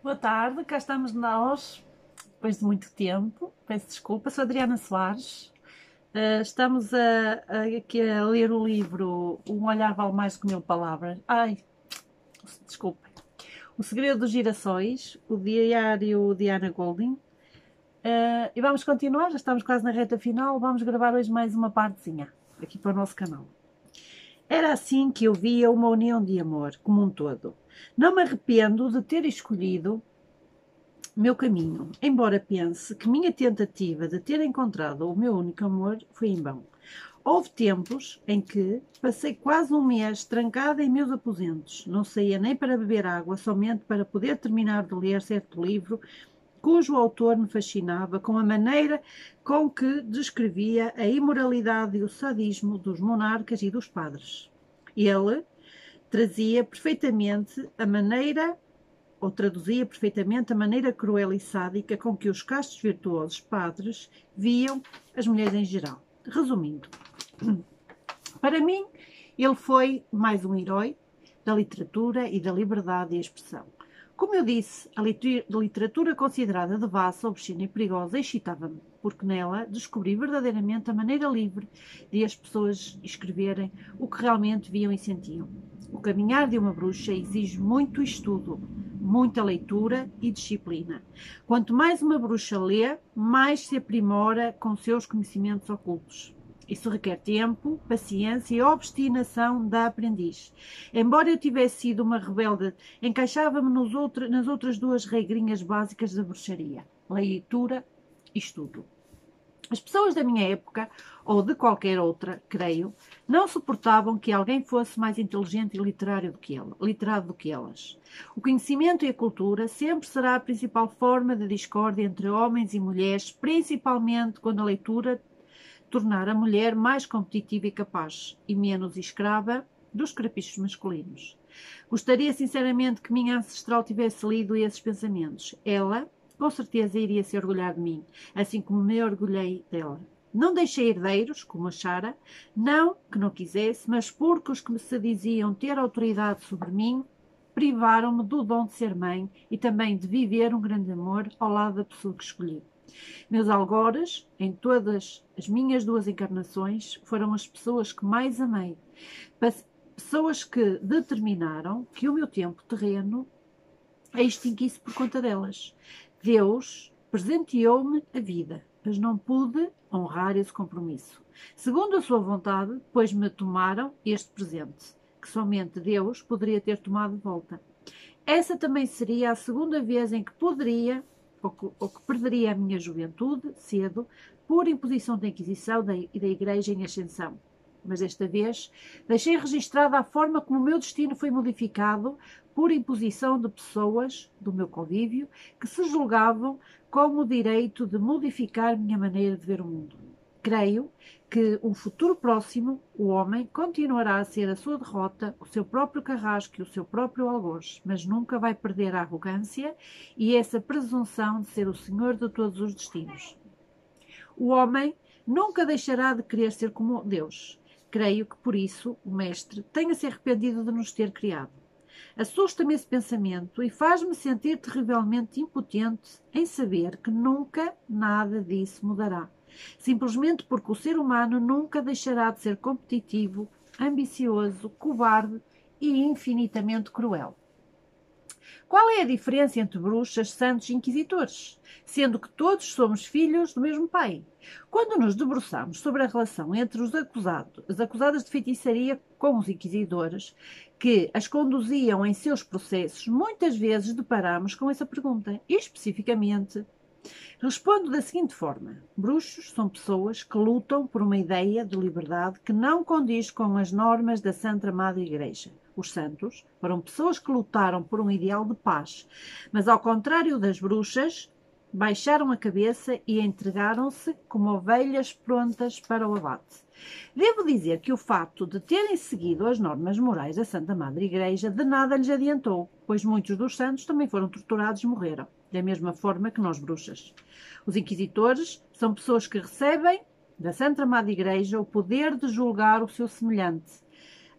Boa tarde, cá estamos nós, depois de muito tempo. Peço desculpa, sou Adriana Soares. Estamos aqui a ler o livro Um Olhar Vale Mais do que Mil Palavras. Desculpa. O Segredo dos Girassóis, o diário de Anna Golding. E vamos continuar, já estamos quase na reta final. Vamos gravar hoje mais uma partezinha aqui para o nosso canal. Era assim que eu via uma união de amor, como um todo. Não me arrependo de ter escolhido meu caminho, embora pense que minha tentativa de ter encontrado o meu único amor foi em vão. Houve tempos em que passei quase um mês trancada em meus aposentos. Não saía nem para beber água, somente para poder terminar de ler certo livro cujo autor me fascinava com a maneira com que descrevia a imoralidade e o sadismo dos monarcas e dos padres. Ele trazia perfeitamente a maneira, ou traduzia perfeitamente a maneira cruel e sádica com que os castos virtuosos padres viam as mulheres em geral. Resumindo, para mim, ele foi mais um herói da literatura e da liberdade de expressão. Como eu disse, a literatura considerada devassa, obscena e perigosa excitava-me, porque nela descobri verdadeiramente a maneira livre de as pessoas escreverem o que realmente viam e sentiam. O caminhar de uma bruxa exige muito estudo, muita leitura e disciplina. Quanto mais uma bruxa lê, mais se aprimora com seus conhecimentos ocultos. Isso requer tempo, paciência e obstinação da aprendiz. Embora eu tivesse sido uma rebelde, encaixava-me nas outras duas regrinhas básicas da bruxaria: leitura e estudo. As pessoas da minha época, ou de qualquer outra, creio, não suportavam que alguém fosse mais inteligente e literado do que elas. O conhecimento e a cultura sempre será a principal forma de discórdia entre homens e mulheres, principalmente quando a leitura tornar a mulher mais competitiva e capaz, e menos escrava dos caprichos masculinos. Gostaria sinceramente que minha ancestral tivesse lido esses pensamentos. Ela, com certeza, iria se orgulhar de mim, assim como me orgulhei dela. Não deixei herdeiros, como achara, não que não quisesse, mas porque os que se diziam ter autoridade sobre mim privaram-me do dom de ser mãe e também de viver um grande amor ao lado da pessoa que escolhi. Meus algozes, em todas as minhas duas encarnações, foram as pessoas que mais amei. Pessoas que determinaram que o meu tempo terreno a extinguisse por conta delas. Deus presenteou-me a vida, mas não pude honrar esse compromisso. Segundo a sua vontade, pois me tomaram este presente, que somente Deus poderia ter tomado de volta. Essa também seria a segunda vez em que poderia ou que perderia a minha juventude cedo por imposição da Inquisição e da Igreja em ascensão. Mas desta vez deixei registrada a forma como o meu destino foi modificado por imposição de pessoas do meu convívio que se julgavam com o direito de modificar minha maneira de ver o mundo. Creio que um futuro próximo, o homem continuará a ser a sua derrota, o seu próprio carrasco e o seu próprio algoz, mas nunca vai perder a arrogância e essa presunção de ser o senhor de todos os destinos. O homem nunca deixará de querer ser como Deus. Creio que por isso o mestre tenha-se arrependido de nos ter criado. Assusta-me esse pensamento e faz-me sentir terrivelmente impotente em saber que nunca nada disso mudará. Simplesmente porque o ser humano nunca deixará de ser competitivo, ambicioso, cobarde e infinitamente cruel. Qual é a diferença entre bruxas, santos e inquisidores? Sendo que todos somos filhos do mesmo pai. Quando nos debruçamos sobre a relação entre as acusadas de feitiçaria com os inquisidores, que as conduziam em seus processos, muitas vezes deparamos com essa pergunta. E, especificamente, respondo da seguinte forma: bruxos são pessoas que lutam por uma ideia de liberdade que não condiz com as normas da Santa Madre Igreja. Os santos foram pessoas que lutaram por um ideal de paz, mas ao contrário das bruxas, baixaram a cabeça e entregaram-se como ovelhas prontas para o abate. Devo dizer que o facto de terem seguido as normas morais da Santa Madre Igreja de nada lhes adiantou, pois muitos dos santos também foram torturados e morreram, da mesma forma que nós bruxas. Os inquisitores são pessoas que recebem da Santa Madre Igreja o poder de julgar o seu semelhante.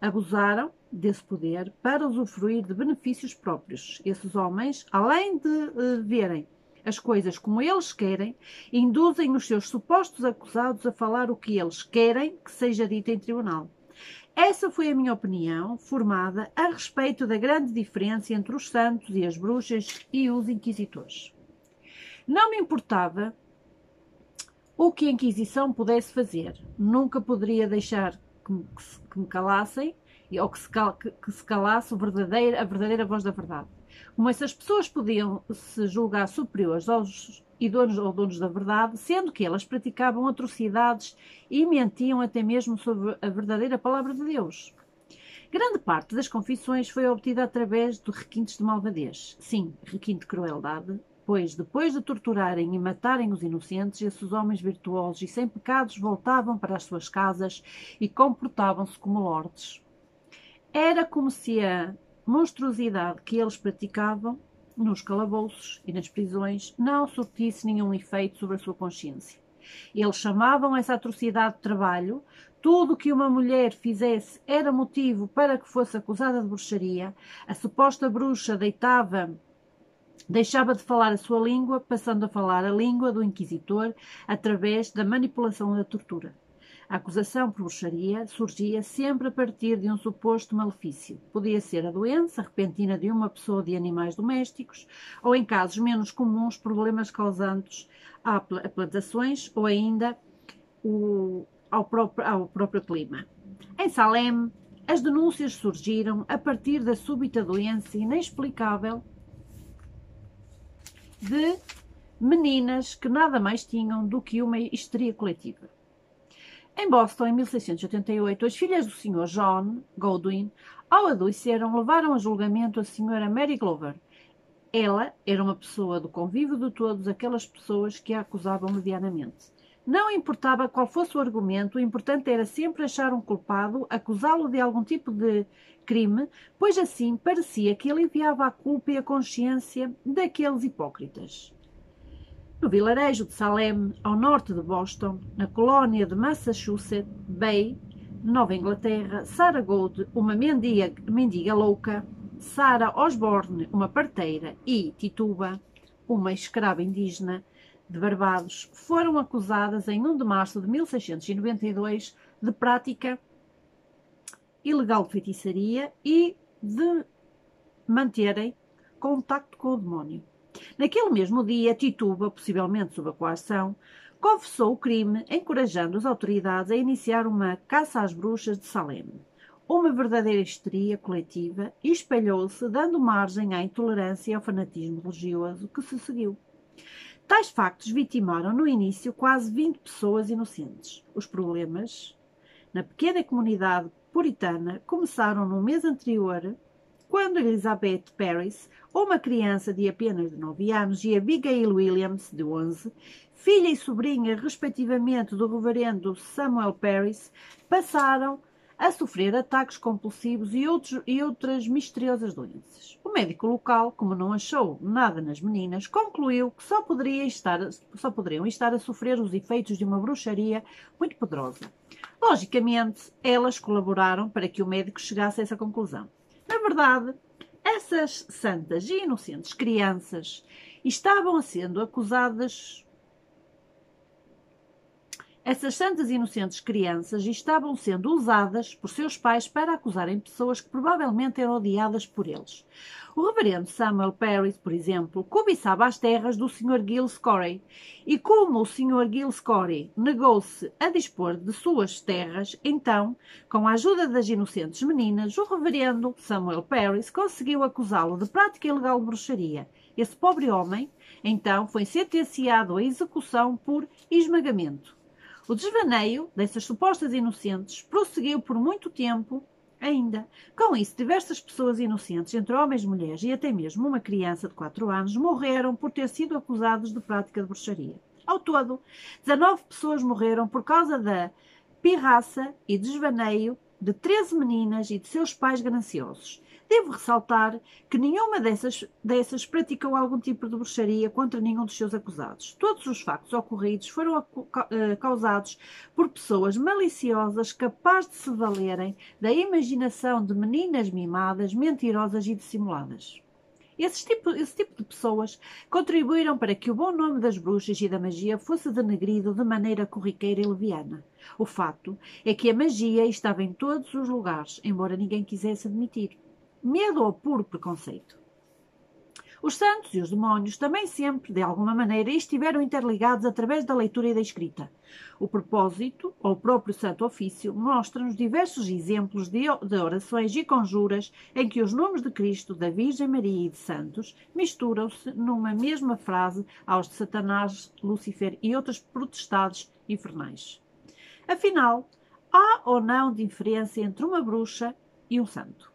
Abusaram desse poder para usufruir de benefícios próprios. Esses homens, além de verem as coisas como eles querem, induzem os seus supostos acusados a falar o que eles querem que seja dito em tribunal. Essa foi a minha opinião formada a respeito da grande diferença entre os santos e as bruxas e os inquisitores. Não me importava o que a Inquisição pudesse fazer. Nunca poderia deixar que me calassem ou que se calasse a verdadeira voz da verdade. Como essas pessoas podiam se julgar superiores aos donos da verdade, sendo que elas praticavam atrocidades e mentiam até mesmo sobre a verdadeira palavra de Deus. Grande parte das confissões foi obtida através de requintes de malvadez. Sim, requinte de crueldade, pois depois de torturarem e matarem os inocentes, esses homens virtuosos e sem pecados voltavam para as suas casas e comportavam-se como lordes. Era como se a monstruosidade que eles praticavam nos calabouços e nas prisões não surtisse nenhum efeito sobre a sua consciência. Eles chamavam essa atrocidade de trabalho. Tudo o que uma mulher fizesse era motivo para que fosse acusada de bruxaria. A suposta bruxa deixava de falar a sua língua, passando a falar a língua do inquisitor através da manipulação e da tortura. A acusação por bruxaria surgia sempre a partir de um suposto malefício. Podia ser a doença repentina de uma pessoa ou de animais domésticos, ou em casos menos comuns, problemas causantes a plantações ou ainda ao próprio clima. Em Salem, as denúncias surgiram a partir da súbita doença inexplicável de meninas que nada mais tinham do que uma histeria coletiva. Em Boston, em 1688, as filhas do Sr. John Godwin, ao adoeceram, levaram a julgamento a Sra. Mary Glover. Ela era uma pessoa do convívio de todas aquelas pessoas que a acusavam medianamente. Não importava qual fosse o argumento, o importante era sempre achar um culpado, acusá-lo de algum tipo de crime, pois assim parecia que aliviava a culpa e a consciência daqueles hipócritas. No vilarejo de Salem, ao norte de Boston, na colónia de Massachusetts Bay, Nova Inglaterra, Sarah Gould, uma mendiga louca, Sarah Osborne, uma parteira, e Tituba, uma escrava indígena de Barbados, foram acusadas em 1 de março de 1692 de prática ilegal de feitiçaria e de manterem contacto com o demónio. Naquele mesmo dia, Tituba, possivelmente sob a coação, confessou o crime, encorajando as autoridades a iniciar uma caça às bruxas de Salem. Uma verdadeira histeria coletiva espalhou-se, dando margem à intolerância e ao fanatismo religioso que se seguiu. Tais factos vitimaram no início quase 20 pessoas inocentes. Os problemas na pequena comunidade puritana começaram no mês anterior, quando Elizabeth Parris, uma criança de apenas 9 anos, e Abigail Williams, de 11, filha e sobrinha, respectivamente, do reverendo Samuel Parris, passaram a sofrer ataques compulsivos e outras misteriosas doenças. O médico local, como não achou nada nas meninas, concluiu que só poderiam estar a sofrer os efeitos de uma bruxaria muito poderosa. Logicamente, elas colaboraram para que o médico chegasse a essa conclusão. Na verdade, essas santas e inocentes crianças estavam sendo acusadas. Essas santas e inocentes crianças estavam sendo usadas por seus pais para acusarem pessoas que provavelmente eram odiadas por eles. O reverendo Samuel Parris, por exemplo, cobiçava as terras do Sr. Giles Corey, e como o Sr. Giles Corey negou-se a dispor de suas terras, então, com a ajuda das inocentes meninas, o reverendo Samuel Parris conseguiu acusá-lo de prática ilegal de bruxaria. Esse pobre homem, então, foi sentenciado à execução por esmagamento. O desvaneio dessas supostas inocentes prosseguiu por muito tempo ainda. Com isso, diversas pessoas inocentes, entre homens e mulheres e até mesmo uma criança de 4 anos, morreram por ter sido acusados de prática de bruxaria. Ao todo, 19 pessoas morreram por causa da pirraça e desvaneio de 13 meninas e de seus pais gananciosos. Devo ressaltar que nenhuma dessas praticou algum tipo de bruxaria contra nenhum dos seus acusados. Todos os factos ocorridos foram causados por pessoas maliciosas capazes de se valerem da imaginação de meninas mimadas, mentirosas e dissimuladas. Esse tipo de pessoas contribuíram para que o bom nome das bruxas e da magia fosse denegrido de maneira corriqueira e leviana. O fato é que a magia estava em todos os lugares, embora ninguém quisesse admitir. Medo ou puro preconceito. Os santos e os demónios também sempre, de alguma maneira, estiveram interligados através da leitura e da escrita. O propósito, ou o próprio Santo Ofício, mostra-nos diversos exemplos de orações e conjuras em que os nomes de Cristo, da Virgem Maria e de santos misturam-se numa mesma frase aos de Satanás, Lúcifer e outras potestades infernais. Afinal, há ou não diferença entre uma bruxa e um santo?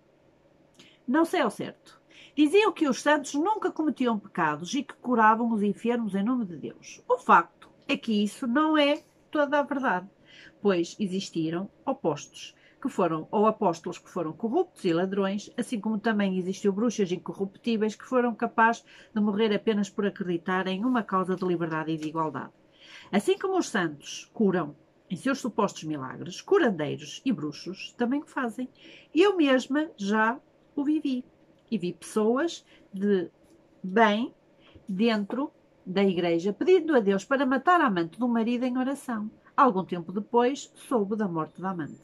Não sei ao certo. Diziam que os santos nunca cometiam pecados e que curavam os enfermos em nome de Deus. O facto é que isso não é toda a verdade, pois existiram opostos, ou apóstolos que foram corruptos e ladrões, assim como também existiu bruxas incorruptíveis que foram capazes de morrer apenas por acreditar em uma causa de liberdade e de igualdade. Assim como os santos curam em seus supostos milagres, curandeiros e bruxos também o fazem. Eu mesma já o vivi. E vi pessoas de bem dentro da igreja pedindo a Deus para matar a amante do marido em oração. Algum tempo depois, soube da morte da amante.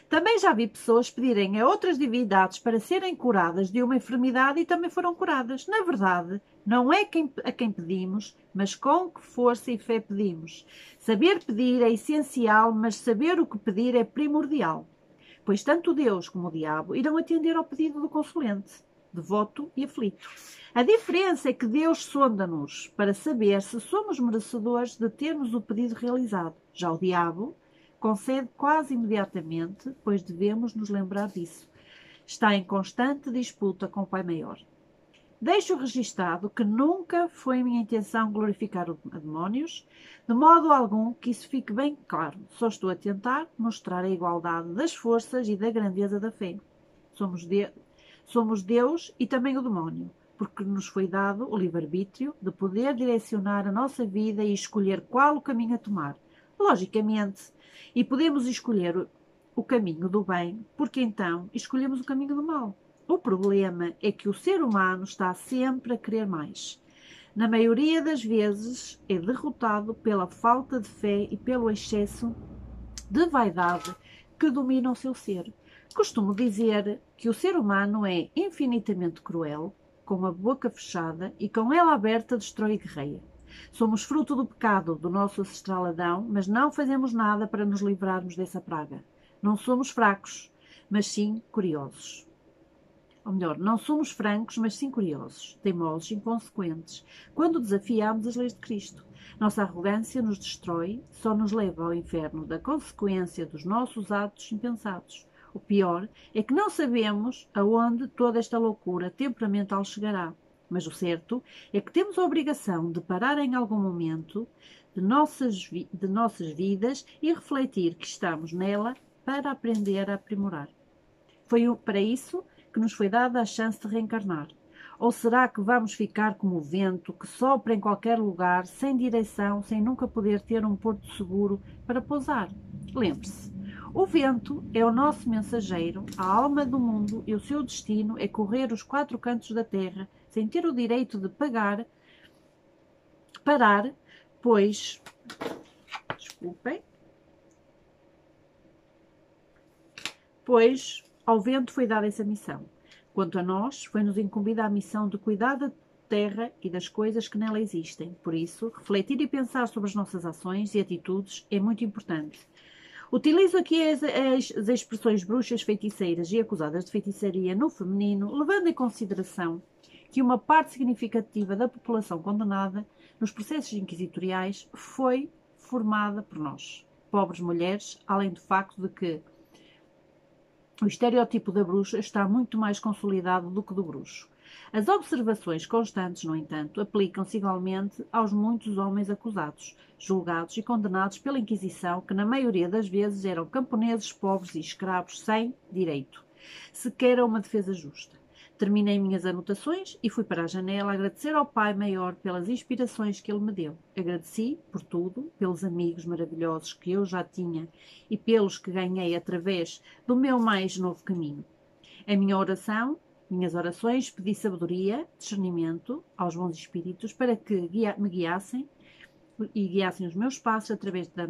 Também já vi pessoas pedirem a outras divindades para serem curadas de uma enfermidade e também foram curadas. Na verdade, não é a quem pedimos, mas com que força e fé pedimos. Saber pedir é essencial, mas saber o que pedir é primordial. Pois tanto Deus como o diabo irão atender ao pedido do consulente, devoto e aflito. A diferença é que Deus sonda-nos para saber se somos merecedores de termos o pedido realizado. Já o diabo concede quase imediatamente, pois devemos nos lembrar disso. Está em constante disputa com o Pai Maior. Deixo registado que nunca foi minha intenção glorificar a demónios, de modo algum que isso fique bem claro. Só estou a tentar mostrar a igualdade das forças e da grandeza da fé. Somos Deus e também o demónio, porque nos foi dado o livre-arbítrio de poder direcionar a nossa vida e escolher qual o caminho a tomar. Logicamente, e podemos escolher o caminho do bem, porque então escolhemos o caminho do mal. O problema é que o ser humano está sempre a querer mais. Na maioria das vezes é derrotado pela falta de fé e pelo excesso de vaidade que domina o seu ser. Costumo dizer que o ser humano é infinitamente cruel, com a boca fechada e com ela aberta destrói e guerreia. Somos fruto do pecado do nosso ancestral Adão, mas não fazemos nada para nos livrarmos dessa praga. Não somos fracos, mas sim curiosos. Ou melhor, não somos francos, mas sim curiosos, teimosos, inconsequentes, quando desafiamos as leis de Cristo. Nossa arrogância nos destrói, só nos leva ao inferno da consequência dos nossos atos impensados. O pior é que não sabemos aonde toda esta loucura temperamental chegará. Mas o certo é que temos a obrigação de parar em algum momento de nossas vidas e refletir que estamos nela para aprender a aprimorar. Foi para isso que nos foi dada a chance de reencarnar. Ou será que vamos ficar como o vento que sopra em qualquer lugar, sem direção, sem nunca poder ter um porto seguro para pousar? Lembre-se, o vento é o nosso mensageiro, a alma do mundo, e o seu destino é correr os 4 cantos da terra, sem ter o direito de parar, pois, ao vento foi dada essa missão. Quanto a nós, foi-nos incumbida a missão de cuidar da terra e das coisas que nela existem. Por isso, refletir e pensar sobre as nossas ações e atitudes é muito importante. Utilizo aqui as expressões bruxas, feiticeiras e acusadas de feitiçaria no feminino, levando em consideração que uma parte significativa da população condenada nos processos inquisitoriais foi formada por nós, pobres mulheres, além do facto de que o estereótipo da bruxa está muito mais consolidado do que do bruxo. As observações constantes, no entanto, aplicam-se igualmente aos muitos homens acusados, julgados e condenados pela Inquisição, que na maioria das vezes eram camponeses, pobres e escravos sem direito sequer a uma defesa justa. Terminei minhas anotações e fui para a janela agradecer ao Pai Maior pelas inspirações que Ele me deu. Agradeci por tudo, pelos amigos maravilhosos que eu já tinha e pelos que ganhei através do meu mais novo caminho. A minhas orações, pedi sabedoria, discernimento aos bons espíritos para que me guiassem e guiassem os meus passos através da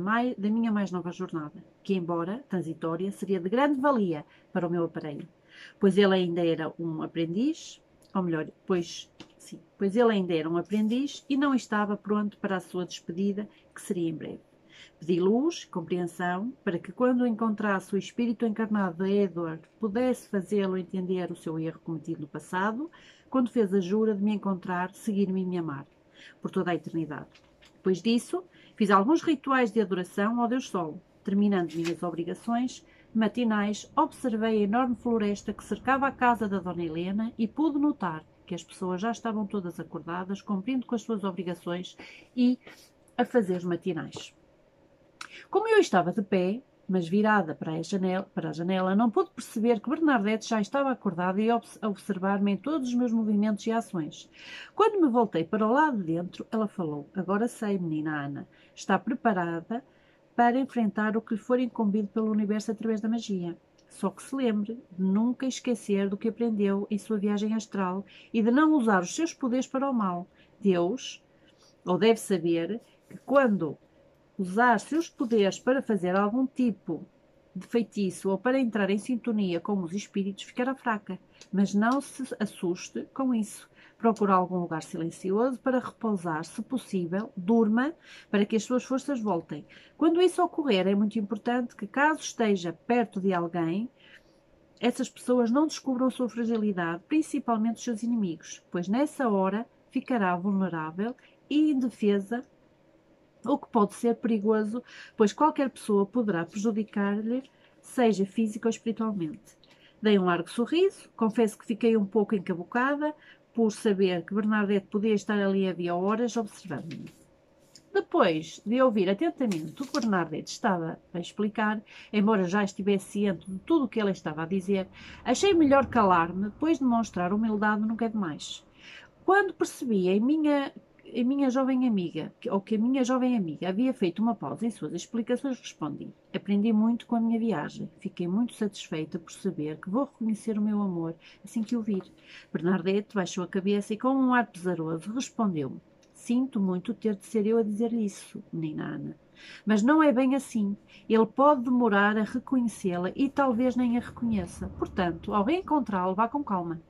minha mais nova jornada, que, embora transitória, seria de grande valia para o meu aparelho, pois ele ainda era um aprendiz, ou melhor, pois ele ainda era um aprendiz e não estava pronto para a sua despedida, que seria em breve. Pedi luz, compreensão, para que quando encontrasse o espírito encarnado de Edward, pudesse fazê-lo entender o seu erro cometido no passado, quando fez a jura de me encontrar, seguir-me e me amar, por toda a eternidade. Depois disso, fiz alguns rituais de adoração ao Deus Sol. Terminando minhas obrigações matinais, observei a enorme floresta que cercava a casa da Dona Helena e pude notar que as pessoas já estavam todas acordadas, cumprindo com as suas obrigações e a fazer os matinais. Como eu estava de pé, mas virada para a janela, não pude perceber que Bernadette já estava acordada e a observar-me em todos os meus movimentos e ações. Quando me voltei para o lado de dentro, ela falou: "Agora sei, menina Ana, está preparada para enfrentar o que lhe for incumbido pelo universo através da magia. Só que se lembre de nunca esquecer do que aprendeu em sua viagem astral e de não usar os seus poderes para o mal. Deus, ou deve saber, que quando usar seus poderes para fazer algum tipo de feitiço ou para entrar em sintonia com os espíritos, ficará fraca. Mas não se assuste com isso. Procure algum lugar silencioso para repousar, se possível, durma para que as suas forças voltem. Quando isso ocorrer, é muito importante que, caso esteja perto de alguém, essas pessoas não descubram a sua fragilidade, principalmente os seus inimigos, pois nessa hora ficará vulnerável e indefesa, o que pode ser perigoso, pois qualquer pessoa poderá prejudicar-lhe, seja física ou espiritualmente." Dei um largo sorriso, confesso que fiquei um pouco encabucada por saber que Bernadette podia estar ali havia horas observando-me. Depois de ouvir atentamente o que Bernadette estava a explicar, embora já estivesse ciente de tudo o que ela estava a dizer, achei melhor calar-me, pois demonstrar humildade nunca é demais. Quando percebi a minha jovem amiga havia feito uma pausa em suas explicações, respondi: "Aprendi muito com a minha viagem. Fiquei muito satisfeita por saber que vou reconhecer o meu amor assim que o vir." Bernadette baixou a cabeça e, com um ar pesaroso, respondeu-me: "Sinto muito ter de ser eu a dizer-lhe isso, menina Ana. Mas não é bem assim. Ele pode demorar a reconhecê-la e talvez nem a reconheça. Portanto, ao reencontrá-lo, vá com calma,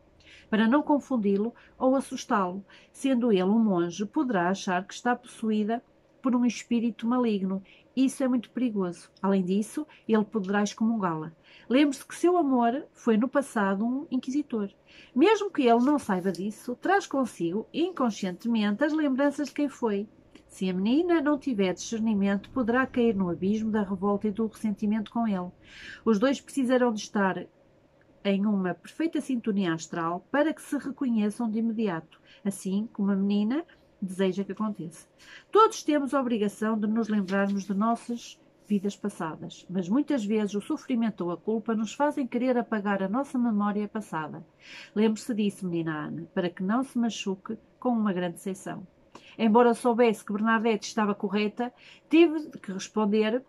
para não confundi-lo ou assustá-lo. Sendo ele um monge, poderá achar que está possuída por um espírito maligno. Isso é muito perigoso. Além disso, ele poderá excomungá-la. Lembre-se que seu amor foi no passado um inquisitor. Mesmo que ele não saiba disso, traz consigo, inconscientemente, as lembranças de quem foi. Se a menina não tiver discernimento, poderá cair no abismo da revolta e do ressentimento com ele. Os dois precisarão de estar em uma perfeita sintonia astral para que se reconheçam de imediato, assim como a menina deseja que aconteça. Todos temos a obrigação de nos lembrarmos de nossas vidas passadas, mas muitas vezes o sofrimento ou a culpa nos fazem querer apagar a nossa memória passada. Lembre-se disso, menina Ana, para que não se machuque com uma grande decepção." Embora soubesse que Bernadette estava correta, tive que responder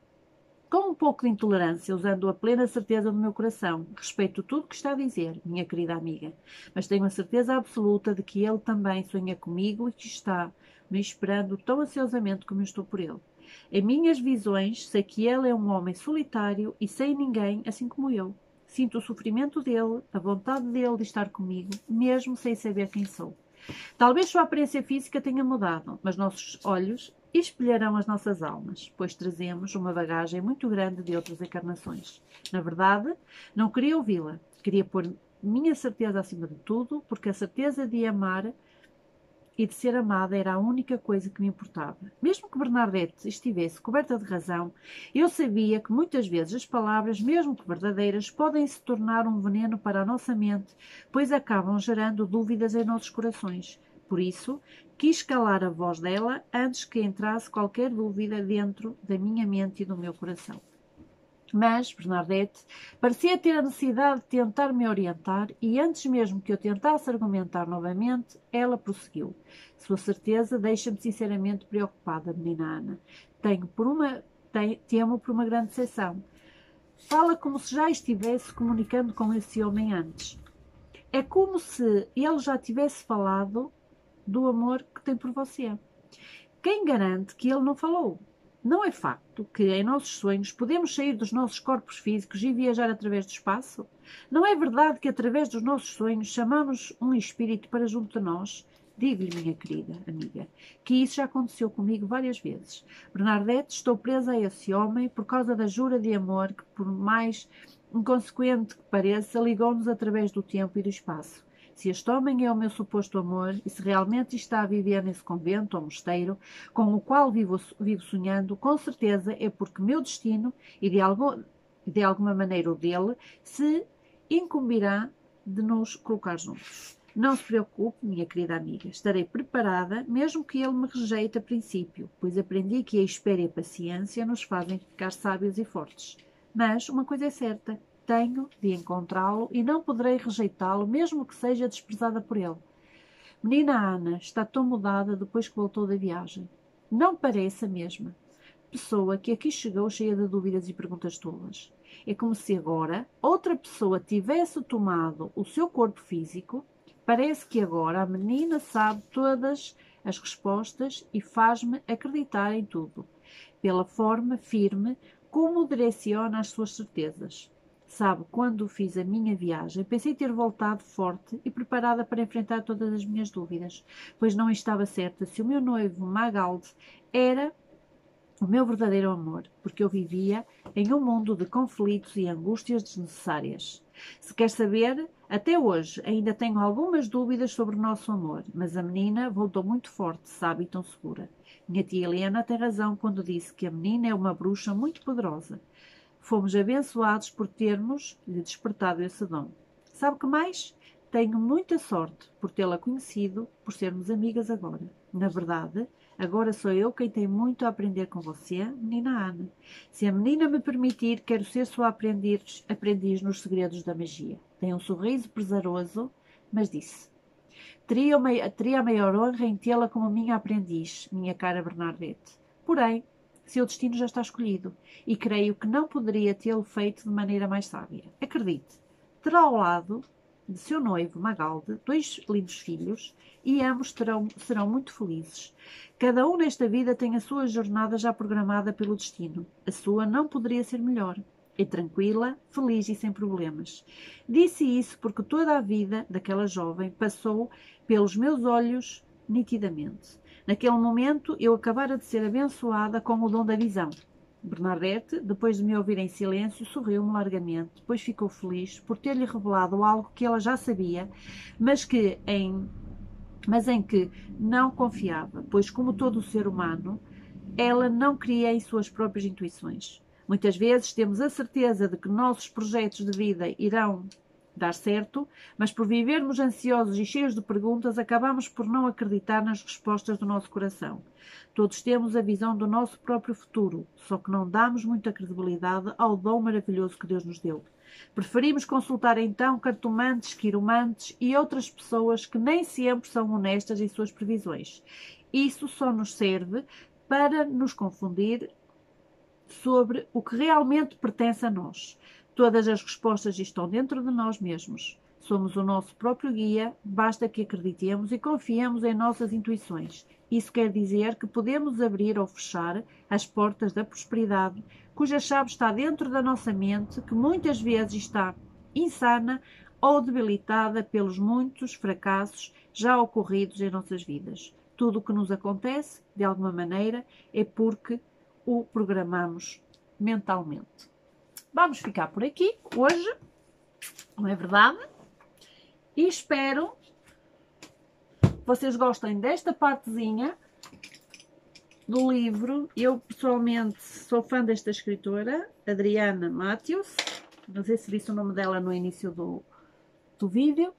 com um pouco de intolerância, usando a plena certeza do meu coração. "Respeito tudo o que está a dizer, minha querida amiga, mas tenho a certeza absoluta de que ele também sonha comigo e que está me esperando tão ansiosamente como eu estou por ele. Em minhas visões, sei que ele é um homem solitário e sem ninguém, assim como eu. Sinto o sofrimento dele, a vontade dele de estar comigo, mesmo sem saber quem sou. Talvez sua aparência física tenha mudado, mas nossos olhos espelharão as nossas almas, pois trazemos uma bagagem muito grande de outras encarnações. Na verdade, não queria ouvi-la. Queria pôr minha certeza acima de tudo, porque a certeza de amar e de ser amada era a única coisa que me importava. Mesmo que Bernadette estivesse coberta de razão, eu sabia que muitas vezes as palavras, mesmo que verdadeiras, podem se tornar um veneno para a nossa mente, pois acabam gerando dúvidas em nossos corações. Por isso, quis calar a voz dela antes que entrasse qualquer dúvida dentro da minha mente e do meu coração. Mas Bernadette parecia ter a necessidade de tentar me orientar e antes mesmo que eu tentasse argumentar novamente, ela prosseguiu. Sua certeza deixa-me sinceramente preocupada, menina Ana. Temo por uma grande decepção. Fala como se já estivesse comunicando com esse homem antes. É como se ele já tivesse falado do amor que tem por você. Quem garante que ele não falou? Não é facto que, em nossos sonhos, podemos sair dos nossos corpos físicos e viajar através do espaço? Não é verdade que, através dos nossos sonhos, chamamos um espírito para junto de nós? Digo-lhe, minha querida amiga, que isso já aconteceu comigo várias vezes. Bernadette, estou presa a esse homem por causa da jura de amor que, por mais inconsequente que pareça, ligou-nos através do tempo e do espaço. Se este homem é o meu suposto amor e se realmente está a viver nesse convento ou mosteiro com o qual vivo sonhando, com certeza é porque meu destino e de alguma maneira o dele se incumbirá de nos colocar juntos. Não se preocupe, minha querida amiga, estarei preparada, mesmo que ele me rejeite a princípio, pois aprendi que a espera e a paciência nos fazem ficar sábios e fortes. Mas uma coisa é certa, tenho de encontrá-lo e não poderei rejeitá-lo, mesmo que seja desprezada por ele. Menina Ana está tão mudada depois que voltou da viagem. Não parece a mesma pessoa que aqui chegou cheia de dúvidas e perguntas tolas. É como se agora outra pessoa tivesse tomado o seu corpo físico. Parece que agora a menina sabe todas as respostas e faz-me acreditar em tudo, pela forma firme como direciona as suas certezas. Sabe, quando fiz a minha viagem, pensei ter voltado forte e preparada para enfrentar todas as minhas dúvidas, pois não estava certa se o meu noivo Magalde era o meu verdadeiro amor, porque eu vivia em um mundo de conflitos e angústias desnecessárias. Se quer saber, até hoje ainda tenho algumas dúvidas sobre o nosso amor, mas a menina voltou muito forte, sabe, e tão segura. Minha tia Helena tem razão quando disse que a menina é uma bruxa muito poderosa. Fomos abençoados por termos lhe despertado esse dom. Sabe que mais? Tenho muita sorte por tê-la conhecido, por sermos amigas agora. Na verdade, agora sou eu quem tem muito a aprender com você, menina Ana. Se a menina me permitir, quero ser sua aprendiz nos segredos da magia. Tem um sorriso pesaroso, mas disse: Teria a maior honra em tê-la como minha aprendiz, minha cara Bernadette. Porém, seu destino já está escolhido e creio que não poderia tê-lo feito de maneira mais sábia. Acredite, terá ao lado de seu noivo, Magalde, 2 lindos filhos e ambos serão muito felizes. Cada um nesta vida tem a sua jornada já programada pelo destino. A sua não poderia ser melhor. É tranquila, feliz e sem problemas. Disse isso porque toda a vida daquela jovem passou pelos meus olhos nitidamente. Naquele momento, eu acabara de ser abençoada com o dom da visão. Bernadette, depois de me ouvir em silêncio, sorriu-me largamente, depois ficou feliz por ter-lhe revelado algo que ela já sabia, mas em que não confiava, pois, como todo ser humano, ela não cria em suas próprias intuições. Muitas vezes temos a certeza de que nossos projetos de vida irão dar certo, mas por vivermos ansiosos e cheios de perguntas, acabamos por não acreditar nas respostas do nosso coração. Todos temos a visão do nosso próprio futuro, só que não damos muita credibilidade ao dom maravilhoso que Deus nos deu. Preferimos consultar então cartomantes, quiromantes e outras pessoas que nem sempre são honestas em suas previsões. Isso só nos serve para nos confundir sobre o que realmente pertence a nós. Todas as respostas estão dentro de nós mesmos. Somos o nosso próprio guia, basta que acreditemos e confiemos em nossas intuições. Isso quer dizer que podemos abrir ou fechar as portas da prosperidade, cuja chave está dentro da nossa mente, que muitas vezes está insana ou debilitada pelos muitos fracassos já ocorridos em nossas vidas. Tudo o que nos acontece, de alguma maneira, é porque o programamos mentalmente. Vamos ficar por aqui hoje, não é verdade? E espero que vocês gostem desta partezinha do livro. Eu pessoalmente sou fã desta escritora, Adriana Matthews. Não sei se disse o nome dela no início do vídeo.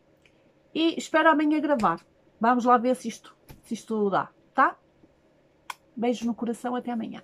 E espero amanhã gravar. Vamos lá ver se isto dá, tá? Beijos no coração, até amanhã.